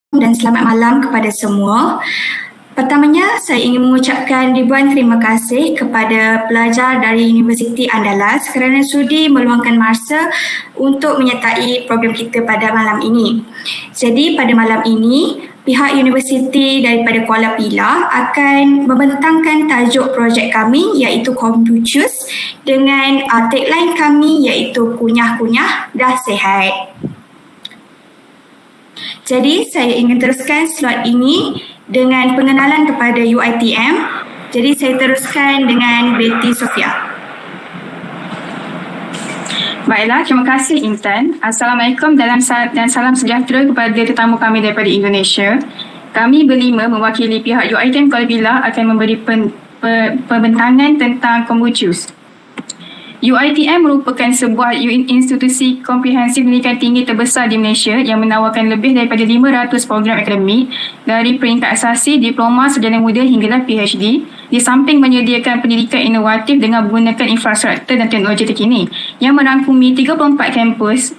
dan selamat malam kepada semua. Pertamanya, saya ingin mengucapkan ribuan terima kasih kepada pelajar dari Universiti Andalas kerana sudi meluangkan masa untuk menyertai program kita pada malam ini. Jadi, pada malam ini, pihak Universiti daripada Kuala Pilah akan membentangkan tajuk projek kami iaitu Confucius dengan tagline kami iaitu kunyah-kunyah dah sihat. Jadi saya ingin teruskan slot ini dengan pengenalan kepada UiTM. Jadi saya teruskan dengan Betty Sofia. Baiklah, terima kasih Intan. Assalamualaikum dan salam sejahtera kepada tetamu kami daripada Indonesia. Kami berlima mewakili pihak UiTM Kuala Pilah akan memberi pembentangan tentang Confucius. UiTM merupakan sebuah institusi komprehensif pendidikan tinggi terbesar di Malaysia yang menawarkan lebih daripada 500 program akademik dari peringkat asasi, diploma, sarjana muda hinggalah PhD, di samping menyediakan pendidikan inovatif dengan menggunakan infrastruktur dan teknologi terkini yang merangkumi 34 kampus,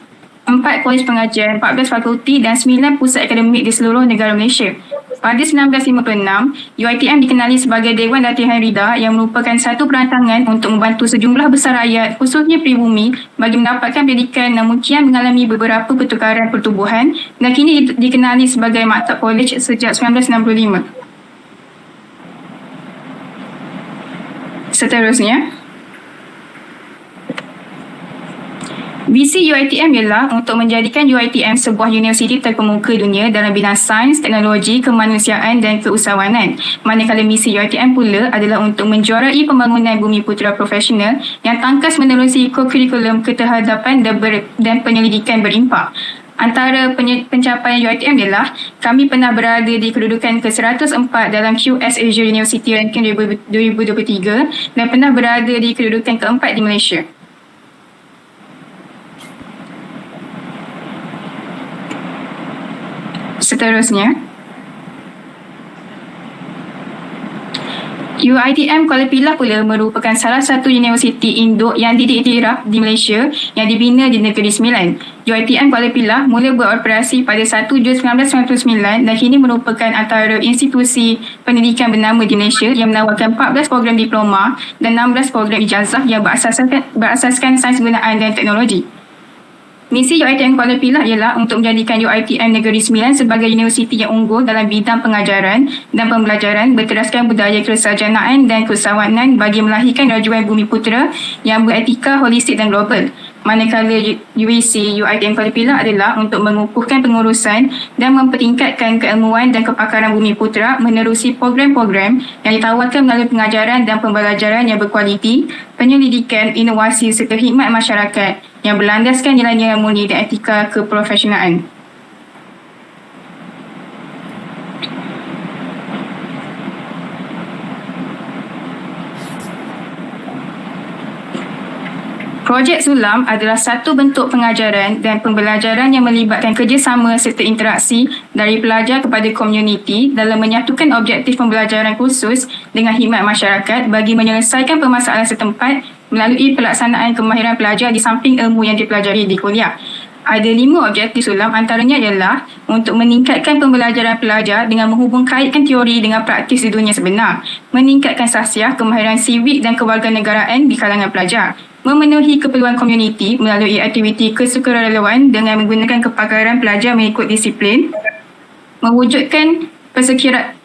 4 kolej pengajian, 14 fakulti dan 9 pusat akademik di seluruh negara Malaysia. Pada 1956, UiTM dikenali sebagai Dewan Latihan Rida yang merupakan satu perancangan untuk membantu sejumlah besar rakyat, khususnya pribumi, bagi mendapatkan pendidikan namun kian mengalami beberapa pertukaran pertubuhan dan kini dikenali sebagai Maktab Kolej sejak 1965. Seterusnya, visi UiTM ialah untuk menjadikan UiTM sebuah universiti terkemuka dunia dalam bidang sains, teknologi, kemanusiaan dan keusahawanan. Manakala misi UiTM pula adalah untuk menjuarai pembangunan bumi putera profesional yang tangkas menerusi kurikulum keterhadapan dan penyelidikan berimpak. Antara pencapaian UiTM ialah kami pernah berada di kedudukan ke-104 dalam QS Asia University Ranking 2023 dan pernah berada di kedudukan ke-4 di Malaysia. Seterusnya, UiTM Kuala Pilah pula merupakan salah satu universiti induk yang diiktiraf di Malaysia yang dibina di Negeri Sembilan. UiTM Kuala Pilah mula beroperasi pada 1 Jun 1999 dan kini merupakan antara institusi pendidikan bernama di Malaysia yang menawarkan 14 program diploma dan 16 program ijazah yang berasaskan sains penggunaan dan teknologi. Misi UiTM Kuala Pilah ialah untuk menjadikan UiTM Negeri Sembilan sebagai universiti yang unggul dalam bidang pengajaran dan pembelajaran berteraskan budaya kesarjanaan dan keusahawanan bagi melahirkan rajuan bumi putera yang beretika, holistik dan global. Manakala UiC UiTM Kuala Pilah adalah untuk mengukuhkan pengurusan dan mempertingkatkan keilmuan dan kepakaran bumi putera menerusi program-program yang ditawarkan melalui pengajaran dan pembelajaran yang berkualiti, penyelidikan, inovasi serta khidmat masyarakat yang berlandaskan nilai-nilai mulia dan etika keprofesionalan. Projek Sulam adalah satu bentuk pengajaran dan pembelajaran yang melibatkan kerjasama serta interaksi dari pelajar kepada komuniti dalam menyatukan objektif pembelajaran khusus dengan khidmat masyarakat bagi menyelesaikan permasalahan setempat melalui pelaksanaan kemahiran pelajar di samping ilmu yang dipelajari di kuliah. Ada 5 objektif Sulam, antaranya ialah untuk meningkatkan pembelajaran pelajar dengan menghubungkaitkan teori dengan praktis di dunia sebenar, meningkatkan sahsiah, kemahiran sivik dan kewarganegaraan di kalangan pelajar, memenuhi keperluan komuniti melalui aktiviti kesukarelawan dengan menggunakan kepakaran pelajar mengikut disiplin, mewujudkan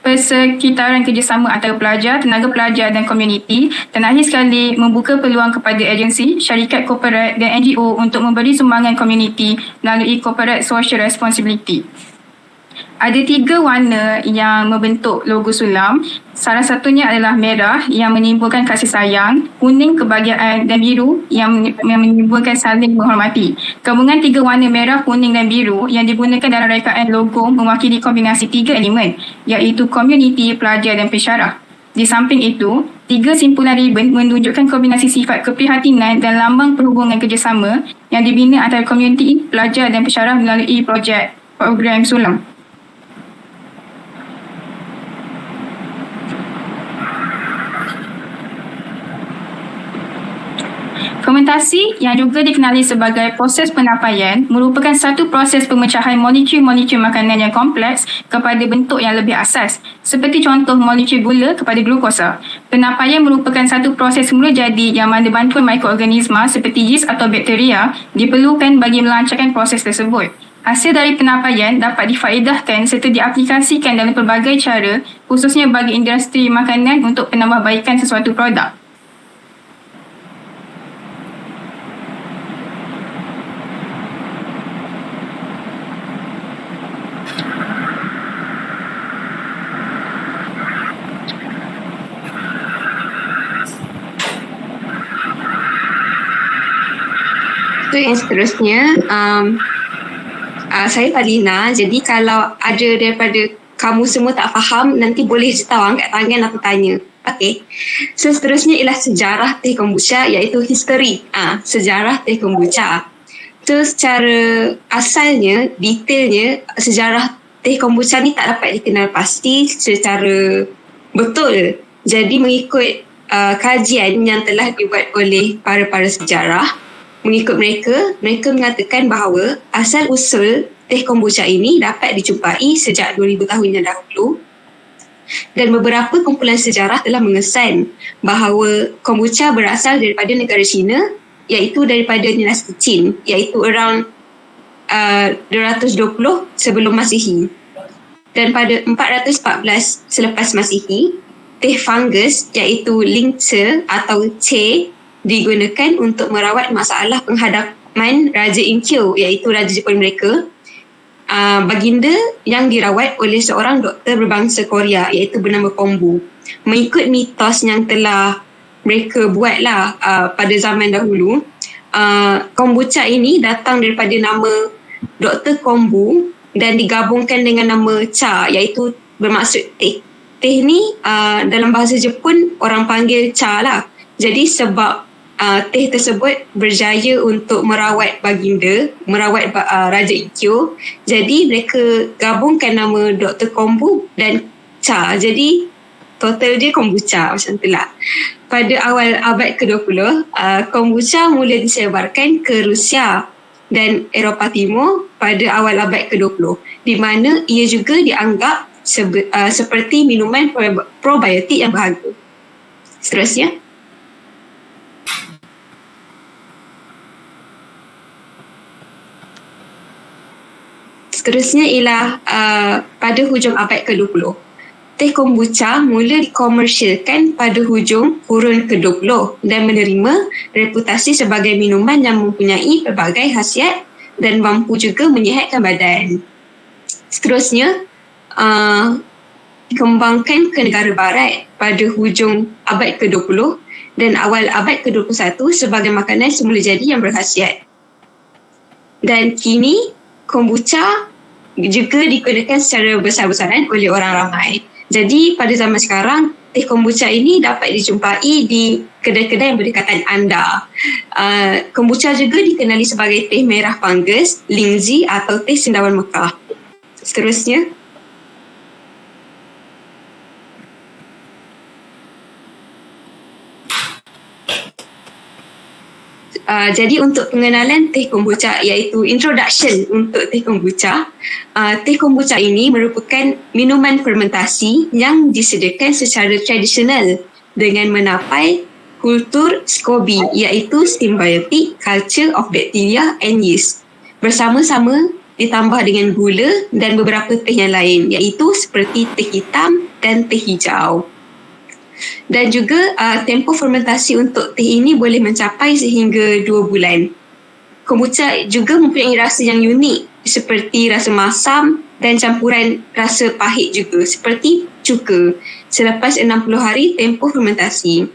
persekitaran kerjasama antara pelajar, tenaga pelajar dan komuniti, dan akhir sekali membuka peluang kepada agensi, syarikat korporat dan NGO untuk memberi sumbangan komuniti melalui corporate social responsibility. Ada 3 warna yang membentuk logo Sulam. Salah satunya adalah merah yang menimbulkan kasih sayang, kuning kebahagiaan dan biru yang menimbulkan saling menghormati. Gabungan 3 warna merah, kuning dan biru yang digunakan dalam rekaan logo mewakili kombinasi 3 elemen iaitu komuniti, pelajar dan pensyarah. Di samping itu, 3 simpulan ribbon menunjukkan kombinasi sifat keprihatinan dan lambang perhubungan kerjasama yang dibina antara komuniti, pelajar dan pensyarah melalui program Sulam. Komentar Fermentasi yang juga dikenali sebagai proses penapaian merupakan satu proses pemecahan molekul-molekul makanan yang kompleks kepada bentuk yang lebih asas, seperti contoh molekul gula kepada glukosa. Penapaian merupakan satu proses mula jadi yang mana bantuan mikroorganisma seperti yeast atau bakteria diperlukan bagi melancarkan proses tersebut. Hasil dari penapaian dapat difaedahkan serta diaplikasikan dalam pelbagai cara, khususnya bagi industri makanan untuk penambahbaikan sesuatu produk. So yang seterusnya, saya Falina. Jadi kalau ada daripada kamu semua tak faham, nanti boleh je tahu angkat tangan atau tanya. Okay. So seterusnya ialah sejarah teh kombucha, iaitu history. Sejarah teh kombucha. So secara asalnya, detailnya, sejarah teh kombucha ni tak dapat dikenal pasti secara betul. Jadi mengikut kajian yang telah dibuat oleh para sejarah, mengikut mereka mengatakan bahawa asal-usul teh kombucha ini dapat dijumpai sejak 2000 tahun yang dahulu, dan beberapa kumpulan sejarah telah mengesan bahawa kombucha berasal daripada negara China, iaitu daripada dinasti Qin, iaitu around 220 sebelum Masihi. Dan pada 414 selepas Masihi, teh fungus iaitu Lingce atau Che digunakan untuk merawat masalah penghadapan Raja Inkyo, iaitu Raja Jepun mereka. Baginda yang dirawat oleh seorang doktor berbangsa Korea, iaitu bernama Kombu. Mengikut mitos yang telah mereka buatlah pada zaman dahulu, kombucha ini datang daripada nama Dr. Kombu dan digabungkan dengan nama cha, iaitu bermaksud teh. Teh ni dalam bahasa Jepun orang panggil cha lah. Jadi sebab teh tersebut berjaya untuk merawat baginda, merawat Raja Ikkyo, jadi mereka gabungkan nama Dr. Kombu dan cha. Jadi total dia kombucha macam tu lah. Pada awal abad ke-20, kombucha mula disebarkan ke Rusia dan Eropah Timur pada awal abad ke-20, di mana ia juga dianggap seperti minuman probiotik yang berharga. Seterusnya, ialah pada hujung abad ke-20. Teh kombucha mula dikomersialkan pada hujung kurun ke-20 dan menerima reputasi sebagai minuman yang mempunyai pelbagai khasiat dan mampu juga menyihatkan badan. Seterusnya, dikembangkan ke negara barat pada hujung abad ke-20 dan awal abad ke-21 sebagai makanan semula jadi yang berkhasiat. Dan kini, kombucha juga digunakan secara besar-besaran oleh orang ramai. Jadi pada zaman sekarang, teh kombucha ini dapat dijumpai di kedai-kedai yang berdekatan anda. Kombucha juga dikenali sebagai teh merah fungus, lingzi atau teh cendawan Mekah. Seterusnya, jadi untuk pengenalan teh kombucha, iaitu introduction untuk teh kombucha. Teh kombucha ini merupakan minuman fermentasi yang disediakan secara tradisional dengan menapai kultur SCOBY, iaitu Symbiotic Culture of Bacteria and Yeast, bersama-sama ditambah dengan gula dan beberapa teh yang lain, iaitu seperti teh hitam dan teh hijau. Dan juga tempoh fermentasi untuk teh ini boleh mencapai sehingga 2 bulan. Kombucha juga mempunyai rasa yang unik seperti rasa masam dan campuran rasa pahit juga seperti cuka selepas 60 hari tempoh fermentasi.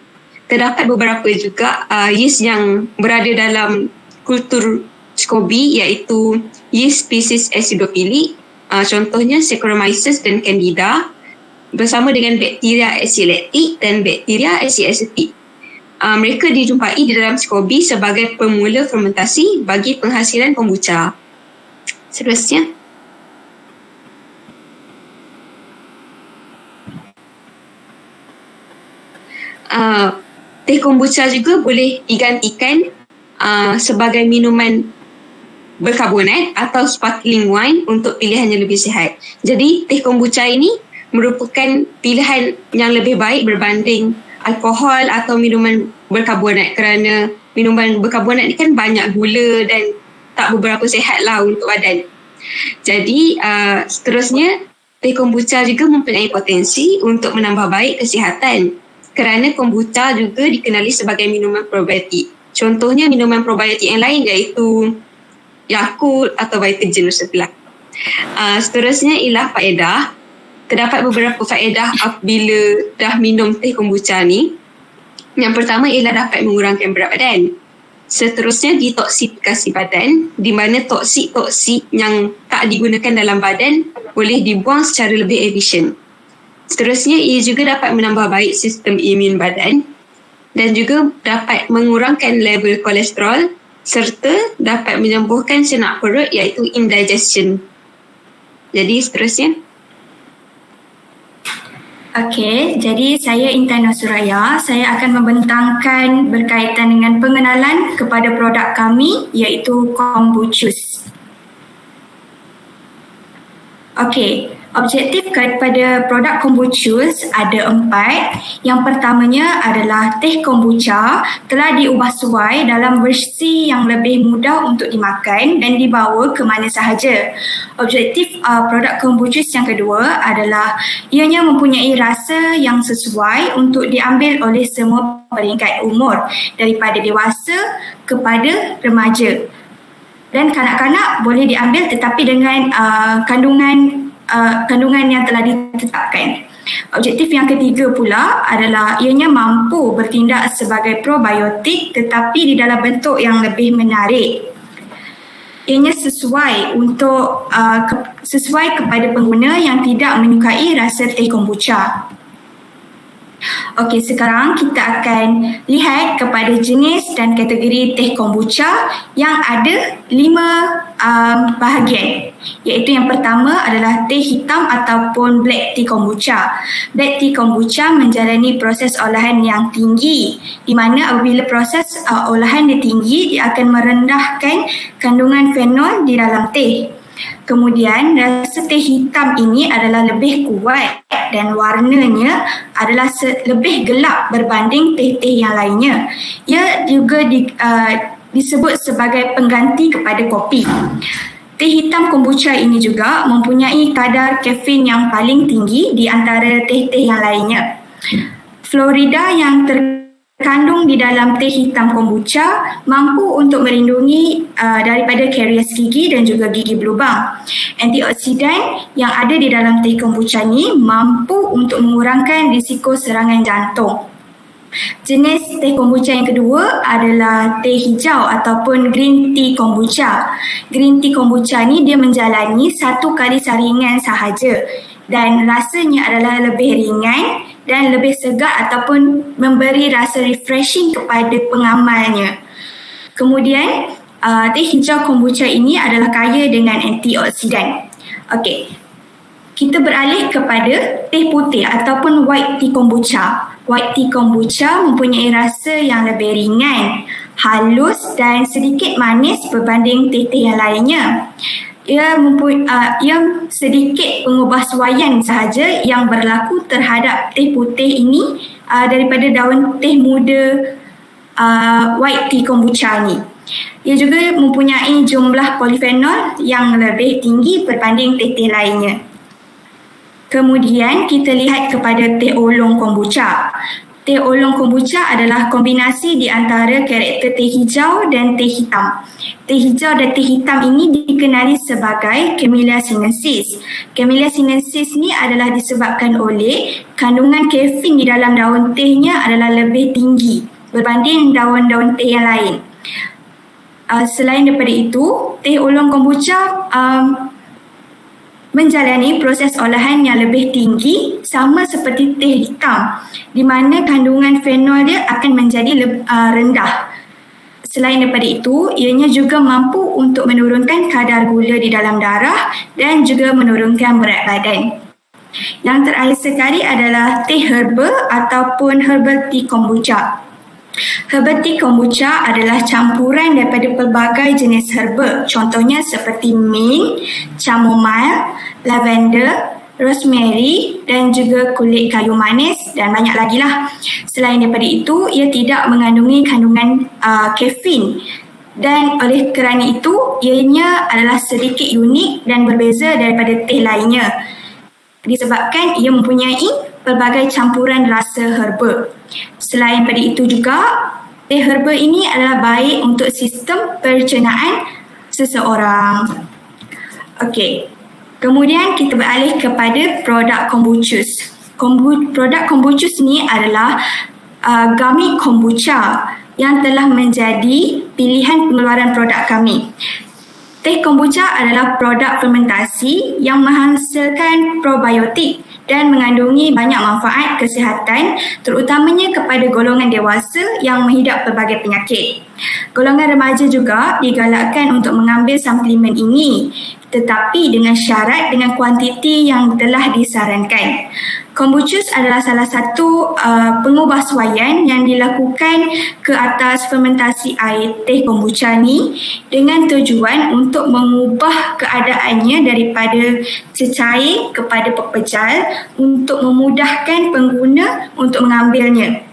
Terdapat beberapa juga yeast yang berada dalam kultur SCOBY, iaitu yeast species acidophilic, contohnya Saccharomyces dan Candida, bersama dengan bakteria acid-lactic dan bakteria acid-acetic. Mereka dijumpai di dalam SCOBY sebagai pemula fermentasi bagi penghasilan kombucha. Seterusnya, teh kombucha juga boleh digantikan sebagai minuman berkarbonat atau sparkling wine untuk pilihan yang lebih sihat. Jadi teh kombucha ini merupakan pilihan yang lebih baik berbanding alkohol atau minuman berkarbonat, kerana minuman berkarbonat ni kan banyak gula dan tak beberapa sihat lah untuk badan. Jadi seterusnya, teh kombucha juga mempunyai potensi untuk menambah baik kesihatan, kerana kombucha juga dikenali sebagai minuman probiotik. Contohnya minuman probiotik yang lain iaitu Yakult atau Vitagen sebelah. Seterusnya ialah faedah. Terdapat beberapa faedah apabila dah minum teh kombucha ni. Yang pertama ialah dapat mengurangkan berat badan. Seterusnya detoksifikasi badan, di mana toksik-toksik yang tak digunakan dalam badan boleh dibuang secara lebih efisien. Seterusnya ia juga dapat menambah baik sistem imun badan dan juga dapat mengurangkan level kolesterol serta dapat menyembuhkan senak perut iaitu indigestion. Jadi seterusnya. Okey, jadi saya Intan Suraya. Saya akan membentangkan berkaitan dengan pengenalan kepada produk kami iaitu Kombuchus. Okey, objektif kepada produk Kombuchus ada 4. Yang pertamanya adalah teh kombucha telah diubah suai dalam versi yang lebih mudah untuk dimakan dan dibawa ke mana sahaja. Objektif produk Kombuchus yang kedua adalah ianya mempunyai rasa yang sesuai untuk diambil oleh semua peringkat umur, daripada dewasa kepada remaja. Dan kanak-kanak boleh diambil tetapi dengan kandungan yang telah ditetapkan. Objektif yang ketiga pula adalah ianya mampu bertindak sebagai probiotik tetapi di dalam bentuk yang lebih menarik. Ianya sesuai kepada pengguna yang tidak menyukai rasa teh kombucha. Okey, sekarang kita akan lihat kepada jenis dan kategori teh kombucha yang ada 5 bahagian. Iaitu yang pertama adalah teh hitam ataupun black tea kombucha. Black tea kombucha menjalani proses olahan yang tinggi, di mana apabila proses olahan dia tinggi, dia akan merendahkan kandungan fenol di dalam teh. Kemudian rasa teh hitam ini adalah lebih kuat dan warnanya adalah lebih gelap berbanding teh-teh yang lainnya. Ia juga disebut sebagai pengganti kepada kopi. Teh hitam kombucha ini juga mempunyai kadar kafein yang paling tinggi di antara teh-teh yang lainnya. Fluorida yang terkandung di dalam teh hitam kombucha mampu untuk melindungi daripada karies gigi dan juga gigi berlubang. Antioksidan yang ada di dalam teh kombucha ni mampu untuk mengurangkan risiko serangan jantung. Jenis teh kombucha yang kedua adalah teh hijau ataupun green tea kombucha. Green tea kombucha ni dia menjalani 1 kali saringan sahaja dan rasanya adalah lebih ringan dan lebih segar ataupun memberi rasa refreshing kepada pengamalnya. Kemudian teh hijau kombucha ini adalah kaya dengan antioksidan. Okey. Kita beralih kepada teh putih ataupun white tea kombucha. White tea kombucha mempunyai rasa yang lebih ringan, halus dan sedikit manis berbanding teh-teh yang lainnya. Ia sedikit pengubahsuaian sahaja yang berlaku terhadap teh putih ini daripada daun teh muda white tea kombucha ni. Ia juga mempunyai jumlah polifenol yang lebih tinggi berbanding teh-teh lainnya. Kemudian kita lihat kepada teh oolong kombucha. Teh oolong kombucha adalah kombinasi di antara karakter teh hijau dan teh hitam. Teh hijau dan teh hitam ini dikenali sebagai Camellia sinensis. Camellia sinensis ni adalah disebabkan oleh kandungan kafein di dalam daun tehnya adalah lebih tinggi berbanding daun-daun teh yang lain. Selain daripada itu, teh oolong kombucha menjalani proses olahan yang lebih tinggi sama seperti teh hitam, di mana kandungan fenol dia akan menjadi rendah. Selain daripada itu, ianya juga mampu untuk menurunkan kadar gula di dalam darah dan juga menurunkan berat badan. Yang terakhir sekali adalah teh herba ataupun herbal tea kombucha. Herbal tea kombucha adalah campuran daripada pelbagai jenis herba. Contohnya seperti mint, chamomile, lavender, rosemary dan juga kulit kayu manis dan banyak lagi lah. Selain daripada itu, ia tidak mengandungi kandungan kafein dan oleh kerana itu, ianya adalah sedikit unik dan berbeza daripada teh lainnya. Disebabkan ia mempunyai pelbagai campuran rasa herba. Selain daripada itu juga, teh herba ini adalah baik untuk sistem pencernaan seseorang. Okey. Kemudian kita beralih kepada produk kombuchus. Produk kombuchus ni adalah gummy kombucha yang telah menjadi pilihan pengeluaran produk kami. Teh kombucha adalah produk fermentasi yang menghasilkan probiotik dan mengandungi banyak manfaat kesihatan terutamanya kepada golongan dewasa yang menghidap pelbagai penyakit. Golongan remaja juga digalakkan untuk mengambil suplemen ini tetapi dengan syarat dengan kuantiti yang telah disarankan. Kombuchus adalah salah satu pengubahsuaian yang dilakukan ke atas fermentasi air teh kombucha ni dengan tujuan untuk mengubah keadaannya daripada cecair kepada pepejal untuk memudahkan pengguna untuk mengambilnya.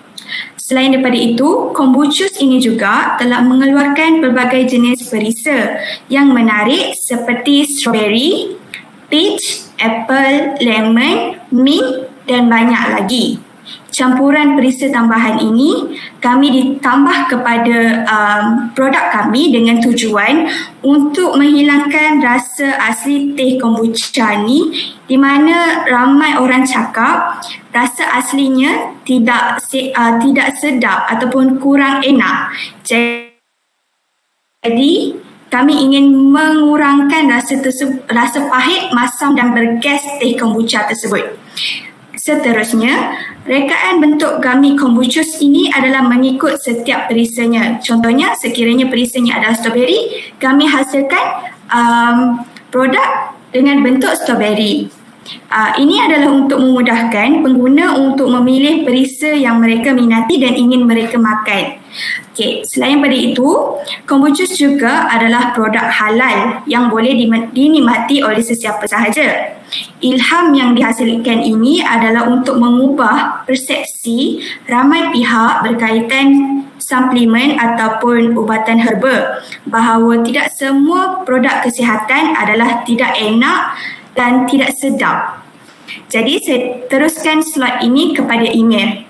Selain daripada itu, kombuchus ini juga telah mengeluarkan pelbagai jenis perisa yang menarik seperti strawberry, peach, apple, lemon, mint dan banyak lagi. Campuran perisa tambahan ini kami ditambah kepada produk kami dengan tujuan untuk menghilangkan rasa asli teh kombucha ni di mana ramai orang cakap rasa aslinya tidak sedap ataupun kurang enak. Jadi kami ingin mengurangkan rasa pahit, masam dan bergas teh kombucha tersebut. Seterusnya, rekaan bentuk gummy kombuchus ini adalah mengikut setiap perisanya. Contohnya, sekiranya perisanya adalah strawberry, kami hasilkan produk dengan bentuk strawberry. Ini adalah untuk memudahkan pengguna untuk memilih perisa yang mereka minati dan ingin mereka makan. Okay, selain daripada itu, kombuchus juga adalah produk halal yang boleh dinikmati oleh sesiapa sahaja. Ilham yang dihasilkan ini adalah untuk mengubah persepsi ramai pihak berkaitan suplemen ataupun ubatan herba bahawa tidak semua produk kesihatan adalah tidak enak dan tidak sedap. Jadi saya teruskan slide ini kepada email.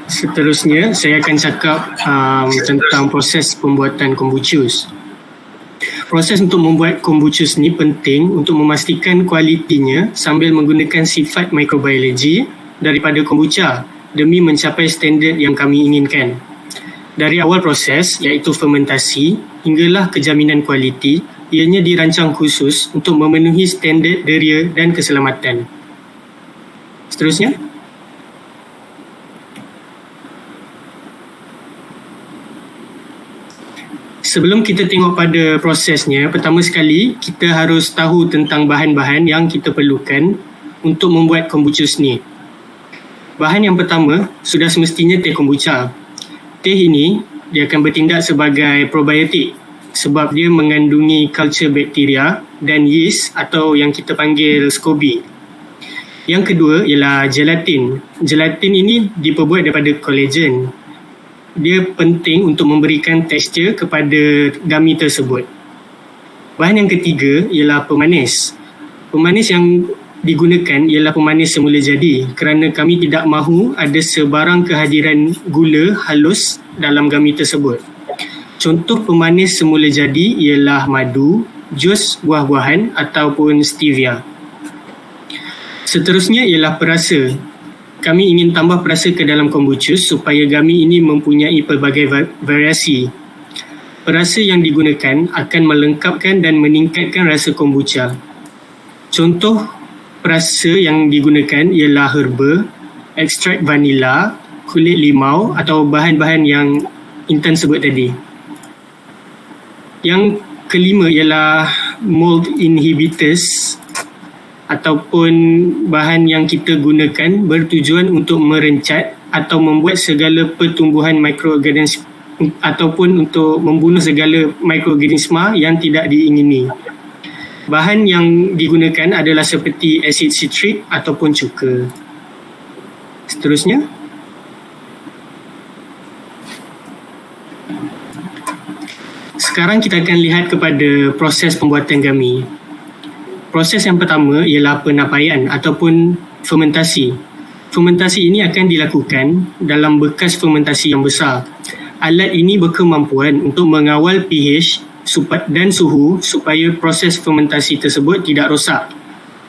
Seterusnya, saya akan cakap tentang proses pembuatan kombuchus. Proses untuk membuat kombuchus ni penting untuk memastikan kualitinya sambil menggunakan sifat mikrobiologi daripada kombucha demi mencapai standard yang kami inginkan. Dari awal proses, iaitu fermentasi, hinggalah kejaminan kualiti, ianya dirancang khusus untuk memenuhi standard deria dan keselamatan. Seterusnya. Sebelum kita tengok pada prosesnya, pertama sekali kita harus tahu tentang bahan-bahan yang kita perlukan untuk membuat kombuchus ni. Bahan yang pertama sudah semestinya teh kombucha. Teh ini dia akan bertindak sebagai probiotik sebab dia mengandungi culture bakteria dan yeast atau yang kita panggil SCOBY. Yang kedua ialah gelatin. Gelatin ini diperbuat daripada collagen. Dia penting untuk memberikan tekstur kepada gummy tersebut. Bahan yang ketiga ialah pemanis. Pemanis yang digunakan ialah pemanis semula jadi kerana kami tidak mahu ada sebarang kehadiran gula halus dalam gummy tersebut. Contoh pemanis semula jadi ialah madu, jus buah-buahan ataupun stevia. Seterusnya ialah perasa. Kami ingin tambah perasa ke dalam kombuchus supaya gummy ini mempunyai pelbagai variasi. Perasa yang digunakan akan melengkapkan dan meningkatkan rasa kombucha. Contoh perasa yang digunakan ialah herba, ekstrak vanila, kulit limau atau bahan-bahan yang Intan sebut tadi. Yang kelima ialah mold inhibitors ataupun bahan yang kita gunakan bertujuan untuk merencat atau membuat segala pertumbuhan mikroorganisma ataupun untuk membunuh segala mikroorganisma yang tidak diingini. Bahan yang digunakan adalah seperti asid sitrik ataupun cuka. Seterusnya, sekarang kita akan lihat kepada proses pembuatan gami. Proses yang pertama ialah penapaian ataupun fermentasi. Fermentasi ini akan dilakukan dalam bekas fermentasi yang besar. Alat ini berkemampuan untuk mengawal pH dan suhu supaya proses fermentasi tersebut tidak rosak.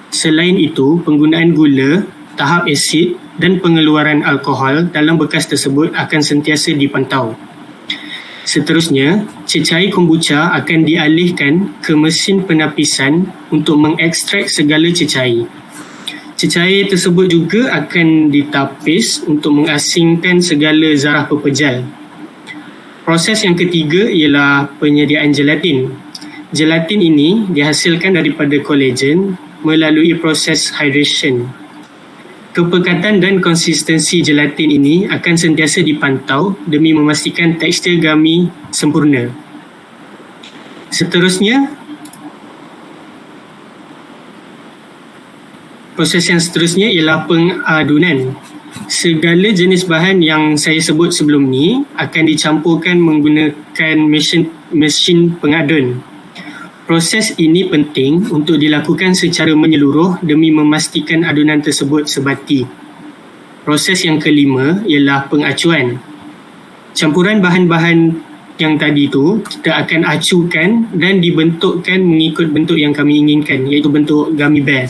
Selain itu, penggunaan gula, tahap asid dan pengeluaran alkohol dalam bekas tersebut akan sentiasa dipantau. Seterusnya, cecair kombucha akan dialihkan ke mesin penapisan untuk mengekstrak segala cecair. Cecair tersebut juga akan ditapis untuk mengasingkan segala zarah pepejal. Proses yang ketiga ialah penyediaan gelatin. Gelatin ini dihasilkan daripada kolagen melalui proses hydration. Kepekatan dan konsistensi gelatin ini akan sentiasa dipantau demi memastikan tekstur gami sempurna. Seterusnya, proses yang seterusnya ialah pengadunan. Segala jenis bahan yang saya sebut sebelum ni akan dicampurkan menggunakan mesin pengadun. Proses ini penting untuk dilakukan secara menyeluruh demi memastikan adunan tersebut sebati. Proses yang kelima ialah pengacuan. Campuran bahan-bahan yang tadi tu kita akan acukan dan dibentukkan mengikut bentuk yang kami inginkan, iaitu bentuk gummy bear.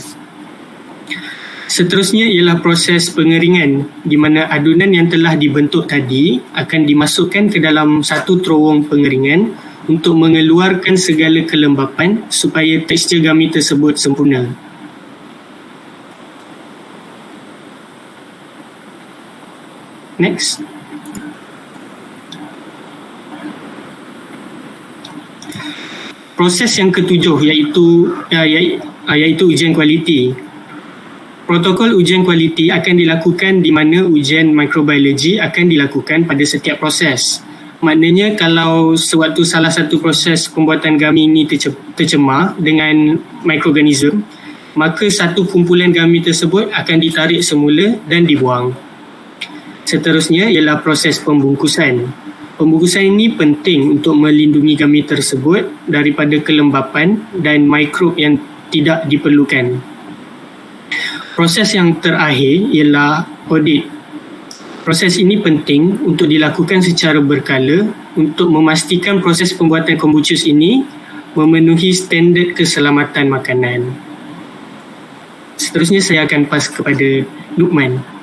Seterusnya ialah proses pengeringan di mana adunan yang telah dibentuk tadi akan dimasukkan ke dalam satu terowong pengeringan untuk mengeluarkan segala kelembapan supaya tekstur gami tersebut sempurna. Next. Proses yang ketujuh iaitu ujian kualiti. Protokol ujian kualiti akan dilakukan di mana ujian mikrobiologi akan dilakukan pada setiap proses. Maknanya kalau sewaktu salah satu proses pembuatan gami ini tercemar dengan mikroorganisme, maka satu kumpulan gami tersebut akan ditarik semula dan dibuang. Seterusnya ialah proses pembungkusan. Pembungkusan ini penting untuk melindungi gami tersebut daripada kelembapan dan mikrob yang tidak diperlukan. Proses yang terakhir ialah audit. Proses ini penting untuk dilakukan secara berkala untuk memastikan proses pembuatan kombuchus ini memenuhi standard keselamatan makanan. Seterusnya saya akan pas kepada Luqman.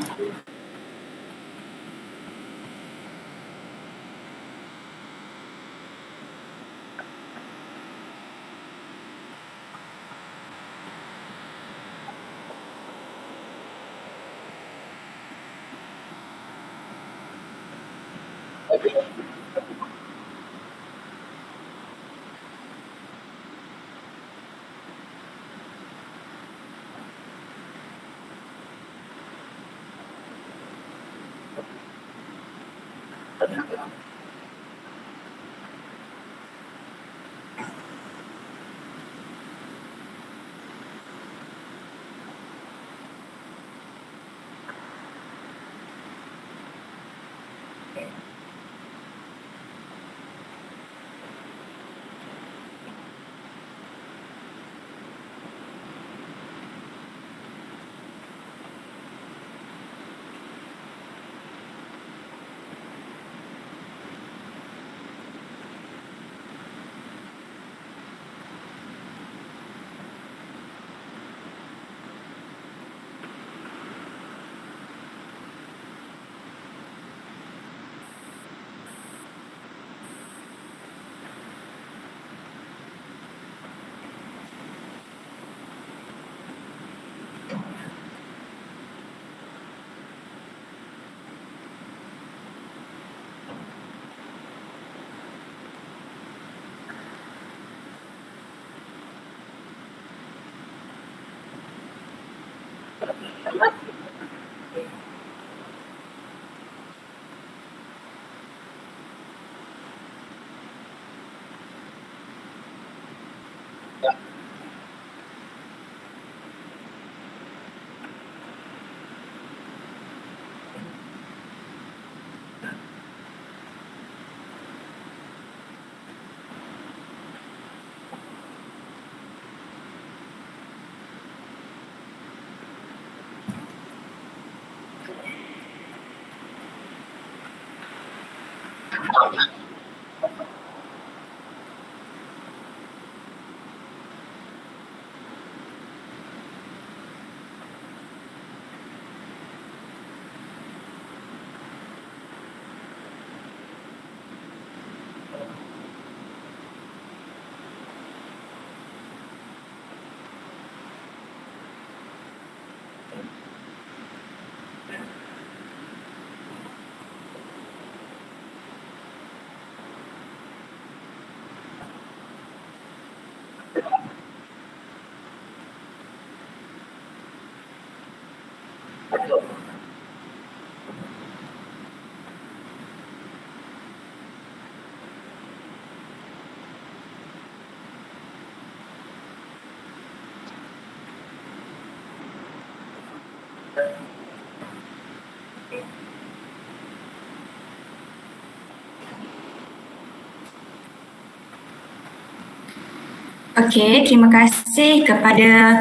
Okey, terima kasih kepada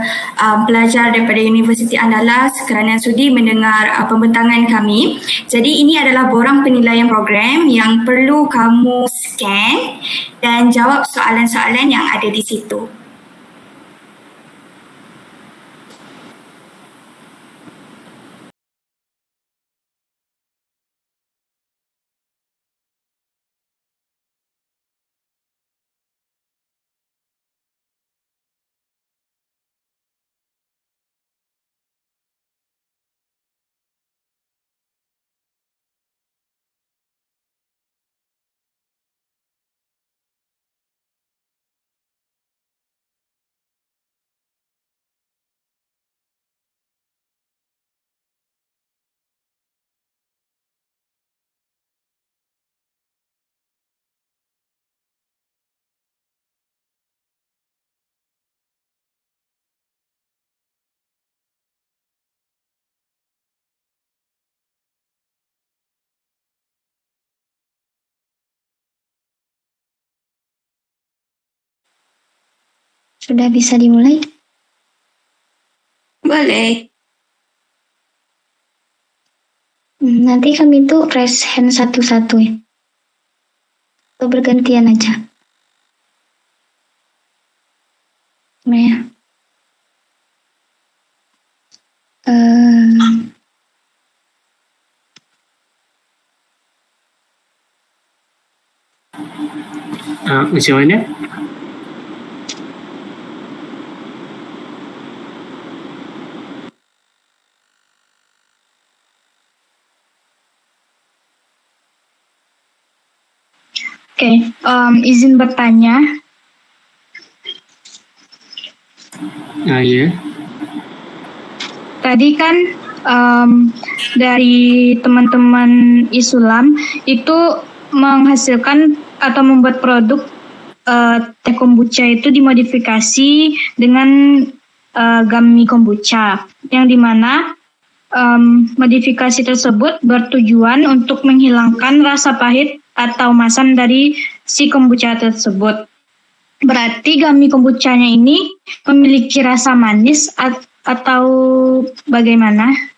pelajar daripada Universiti Andalas kerana sudi mendengar pembentangan kami. Jadi ini adalah borang penilaian program yang perlu kamu scan dan jawab soalan-soalan yang ada di situ. Sudah bisa dimulai? Boleh. Nanti kami itu raise hand satu-satu ya. Atau bergantian aja. Nah ya. Macam mana? Oke, izin bertanya. Ya. Tadi kan dari teman-teman Isulam itu menghasilkan atau membuat produk teh kombucha itu dimodifikasi dengan gummy kombucha, yang dimana modifikasi tersebut bertujuan untuk menghilangkan rasa pahit atau masam dari si kombucha tersebut. Berarti gummy kombuchanya ini memiliki rasa manis atau bagaimana?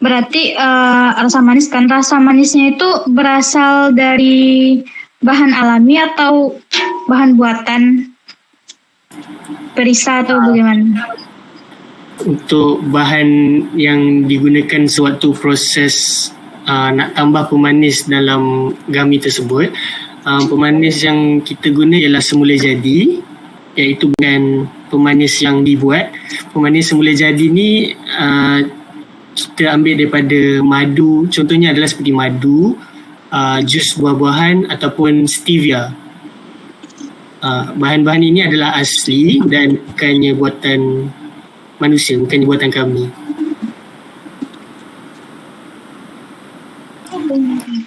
berarti rasa manis kan, rasa manisnya itu berasal dari bahan alami atau bahan buatan perisa atau bagaimana? Untuk bahan yang digunakan sewaktu proses nak tambah pemanis dalam gami tersebut, pemanis yang kita guna ialah semula jadi, iaitu bukan pemanis yang dibuat. Pemanis semula jadi ni kita ambil daripada madu, contohnya adalah seperti madu, jus buah-buahan ataupun stevia. Bahan-bahan ini adalah asli dan bukannya buatan manusia, bukannya buatan kami.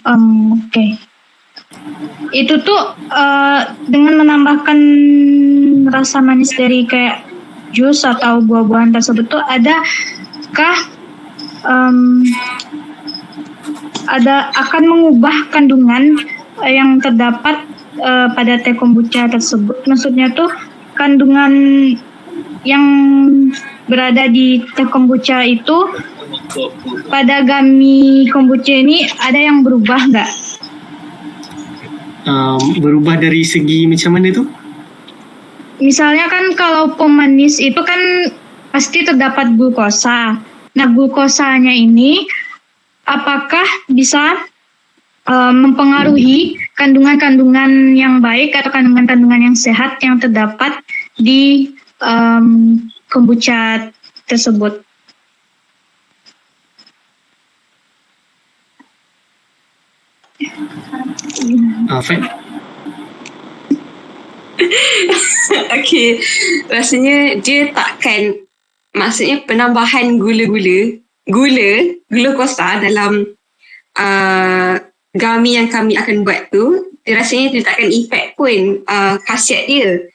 Oke. Itu tuh dengan menambahkan rasa manis dari kayak jus atau buah-buahan tersebut tuh adakah akan mengubah kandungan yang terdapat pada teh kombucha tersebut? Maksudnya tuh kandungan yang berada di teh kombucha itu pada gami kombucha ini ada yang berubah nggak? Berubah dari segi macam mana tu? Misalnya kan kalau pemanis itu kan pasti terdapat glukosa. Nah, glukosanya ini apakah bisa mempengaruhi kandungan-kandungan yang baik atau kandungan-kandungan yang sehat yang terdapat di kombucha tersebut? Fat? Okey, rasanya dia takkan, maksudnya penambahan glukosa dalam gami yang kami akan buat tu, dia rasanya dia takkan efek pun khasiat dia.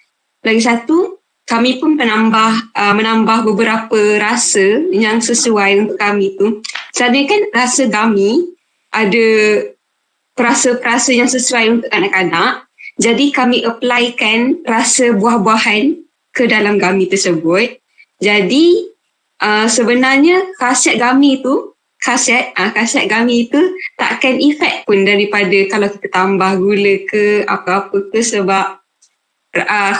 Lagi satu, kami pun menambah beberapa rasa yang sesuai untuk kami tu. Sebenarnya kan rasa gami ada perasa-perasa yang sesuai untuk anak-anak. Jadi kami applykan rasa buah-buahan ke dalam gami tersebut. Jadi sebenarnya khasiat gami itu takkan efek pun daripada kalau kita tambah gula ke apa-apa ke, sebab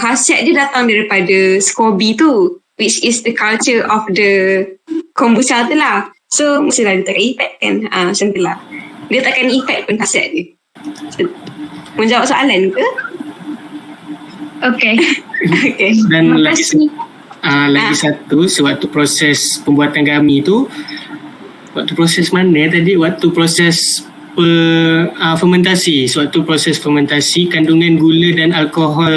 khasiat dia datang daripada SCOBY tu, which is the culture of the kombucha tu lah. So mestilah dia takkan efek kan, macam tu lah. Dia takkan efek pun khasiat dia. Menjawab soalan ke? Okey. Okay. Dan lagi satu, sewaktu proses pembuatan gami tu, waktu proses mana tadi? Waktu proses fermentasi. Sewaktu proses fermentasi, kandungan gula dan alkohol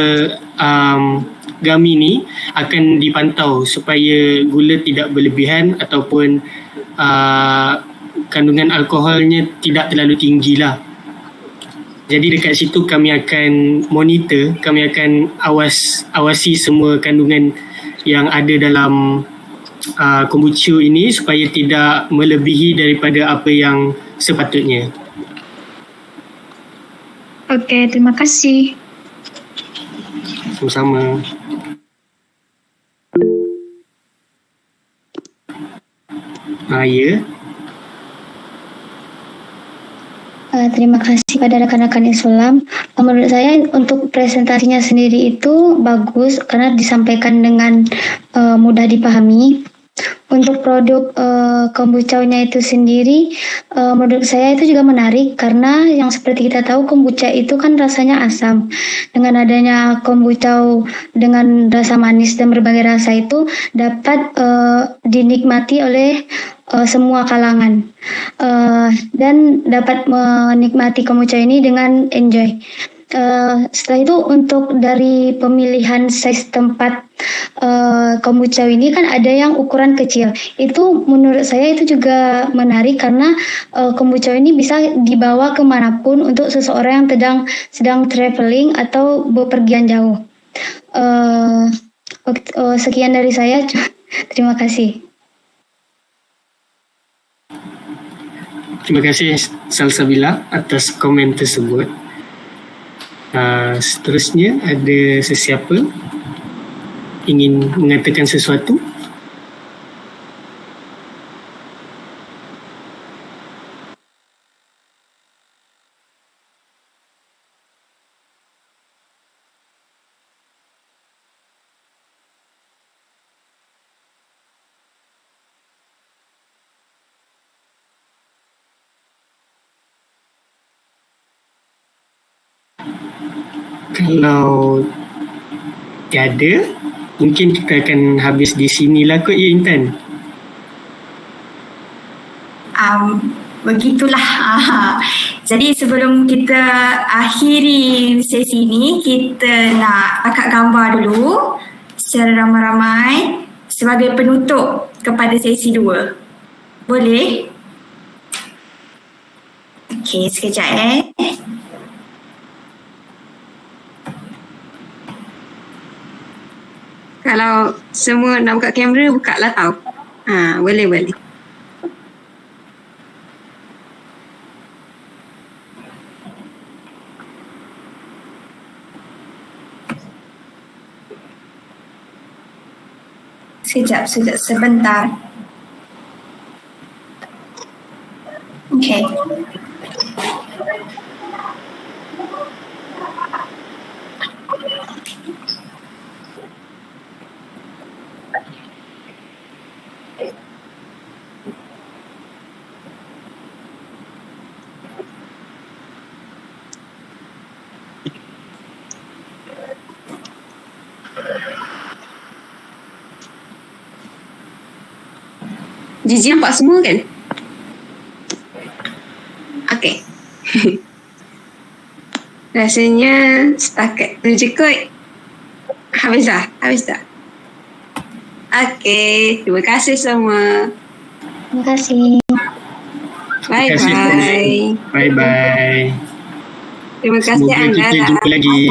gami ni akan dipantau supaya gula tidak berlebihan ataupun kandungan alkoholnya tidak terlalu tinggi lah. Jadi dekat situ kami akan monitor, kami akan awasi semua kandungan yang ada dalam kombucha ini supaya tidak melebihi daripada apa yang sepatutnya. Okey, terima kasih. Sama-sama. Ya. Terima kasih pada rekan-rekan Islam. Menurut saya untuk presentasinya sendiri itu bagus karena disampaikan dengan mudah dipahami. Untuk produk kombucha-nya itu sendiri, menurut saya itu juga menarik karena yang seperti kita tahu kombucha itu kan rasanya asam. Dengan adanya kombucha dengan rasa manis dan berbagai rasa itu dapat dinikmati oleh semua kalangan dan dapat menikmati kombucha ini dengan enjoy. Setelah itu untuk dari pemilihan size tempat kombucha ini kan ada yang ukuran kecil. Itu menurut saya itu juga menarik karena kombucha ini bisa dibawa kemanapun untuk seseorang yang sedang traveling atau bepergian jauh. Sekian dari saya. Terima kasih. Terima kasih Salsabila atas komen tersebut. Seterusnya ada sesiapa ingin mengatakan sesuatu? Kalau tiada, mungkin kita akan habis di sinilah kot ya Intan. Begitulah. Jadi sebelum kita akhiri sesi ini, kita nak akak gambar dulu secara ramai-ramai sebagai penutup kepada sesi 2. Boleh? Okey, sekejap Kalau semua nak buka kamera, buka lah tau. Boleh. Sekejap, sebentar. Okey. Gigi nampak semua kan? Okay. Rasanya setakat tu je kot. Habis dah? Okay. Terima kasih semua. Terima kasih. Bye-bye. Bye-bye. Terima kasih Semoga anda. kita jumpa lagi.